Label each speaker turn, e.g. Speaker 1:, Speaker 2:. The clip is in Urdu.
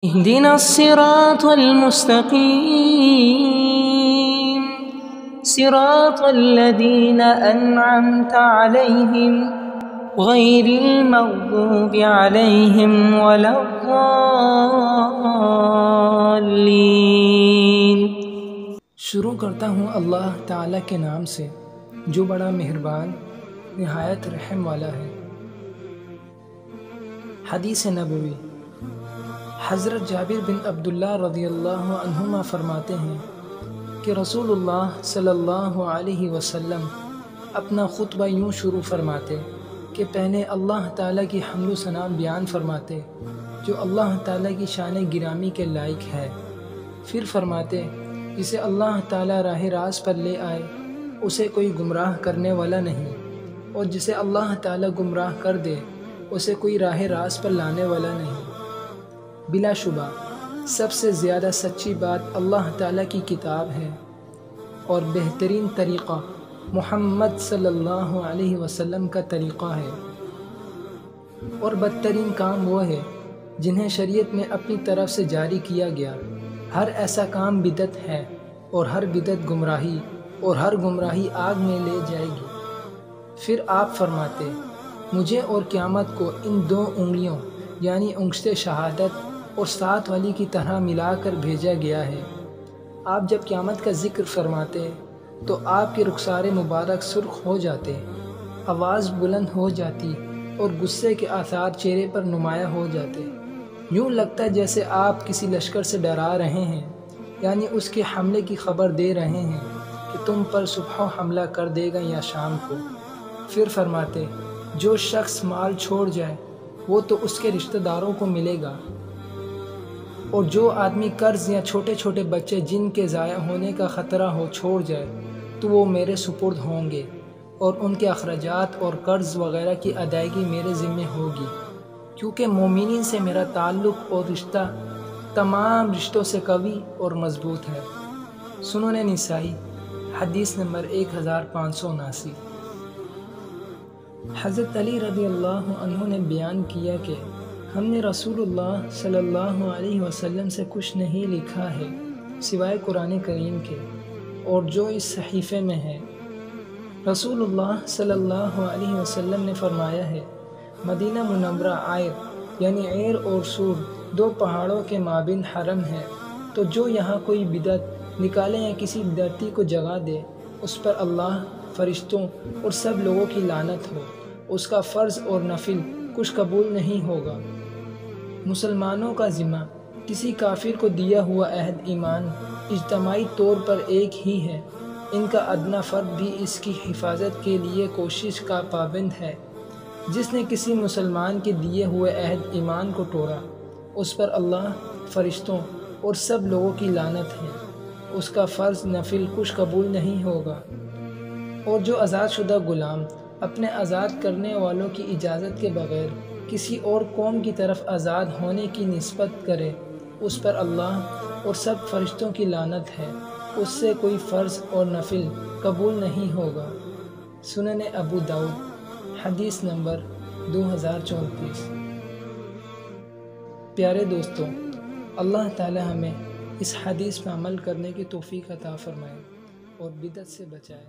Speaker 1: اهدنا الصراط المستقيم صراط الذين أنعمت عليهم غير المغضوب عليهم ولا الضالين۔
Speaker 2: شروع کرتا ہوں اللہ تعالیٰ کے نام سے جو بڑا مہربان نہایت رحم والا ہے۔ حدیث نبوی۔ حضرت جابر بن عبداللہ رضی اللہ عنہما فرماتے ہیں کہ رسول اللہ صلی اللہ علیہ وسلم اپنا خطبہ یوں شروع فرماتے کہ پہلے اللہ تعالیٰ کی حمد و ثنا بیان فرماتے جو اللہ تعالیٰ کی شان گرامی کے لائق ہے، پھر فرماتے جسے اللہ تعالیٰ راہ راست پر لے آئے اسے کوئی گمراہ کرنے والا نہیں، اور جسے اللہ تعالیٰ گمراہ کر دے اسے کوئی راہ راست پر لانے والا نہیں۔ بلا شبہ سب سے زیادہ سچی بات اللہ تعالیٰ کی کتاب ہے، اور بہترین طریقہ محمد صلی اللہ علیہ وسلم کا طریقہ ہے، اور بدترین کام وہ ہے جنہیں شریعت میں اپنی طرف سے جاری کیا گیا۔ ہر ایسا کام بدعت ہے، اور ہر بدعت گمراہی، اور ہر گمراہی آگ میں لے جائے گی۔ پھر آپ فرماتے مجھے اور قیامت کو ان دو انگلیوں یعنی انگشت شہادت اور ساتھ والی کی طرح ملا کر بھیجا گیا ہے۔ آپ جب قیامت کا ذکر فرماتے تو آپ کے رخسار مبارک سرخ ہو جاتے، آواز بلند ہو جاتی اور غصے کے آثار چہرے پر نمایاں ہو جاتے۔ یوں لگتا جیسے آپ کسی لشکر سے ڈرا رہے ہیں، یعنی اس کے حملے کی خبر دے رہے ہیں کہ تم پر صبح حملہ کر دے گا یا شام کو۔ پھر فرماتے جو شخص مال چھوڑ جائے وہ تو اس کے رشتہ داروں کو ملے گا، اور جو آدمی قرض یا چھوٹے چھوٹے بچے جن کے ضائع ہونے کا خطرہ ہو چھوڑ جائے تو وہ میرے سپرد ہوں گے، اور ان کے اخراجات اور قرض وغیرہ کی ادائیگی میرے ذمہ ہوگی، کیونکہ مومنین سے میرا تعلق اور رشتہ تمام رشتوں سے قوی اور مضبوط ہے۔ سنن نسائی حدیث نمبر 1579۔ حضرت علی رضی اللہ عنہ نے بیان کیا کہ ہم نے رسول اللہ صلی اللہ علیہ وسلم سے کچھ نہیں لکھا ہے سوائے قرآن کریم کے اور جو اس صحیفے میں ہے۔ رسول اللہ صلی اللہ علیہ وسلم نے فرمایا ہے مدینہ منورہ عیر یعنی عیر اور سور دو پہاڑوں کے مابین حرم ہے، تو جو یہاں کوئی بدعت نکالے یا کسی بدعتی کو جگا دے اس پر اللہ، فرشتوں اور سب لوگوں کی لعنت ہو، اس کا فرض اور نفل کچھ قبول نہیں ہوگا۔ مسلمانوں کا ذمہ کسی کافر کو دیا ہوا عہد ایمان اجتماعی طور پر ایک ہی ہے، ان کا ادنا فرد بھی اس کی حفاظت کے لیے کوشش کا پابند ہے۔ جس نے کسی مسلمان کے دیے ہوئے عہد ایمان کو توڑا اس پر اللہ، فرشتوں اور سب لوگوں کی لعنت ہے، اس کا فرض نفل کچھ قبول نہیں ہوگا۔ اور جو آزاد شدہ غلام اپنے آزاد کرنے والوں کی اجازت کے بغیر کسی اور قوم کی طرف آزاد ہونے کی نسبت کرے اس پر اللہ اور سب فرشتوں کی لعنت ہے، اس سے کوئی فرض اور نفل قبول نہیں ہوگا۔ سنن ابو داؤد حدیث نمبر 2034۔ پیارے دوستوں، اللہ تعالی ہمیں اس حدیث پر عمل کرنے کی توفیق عطا فرمائے اور بدعت سے بچائے۔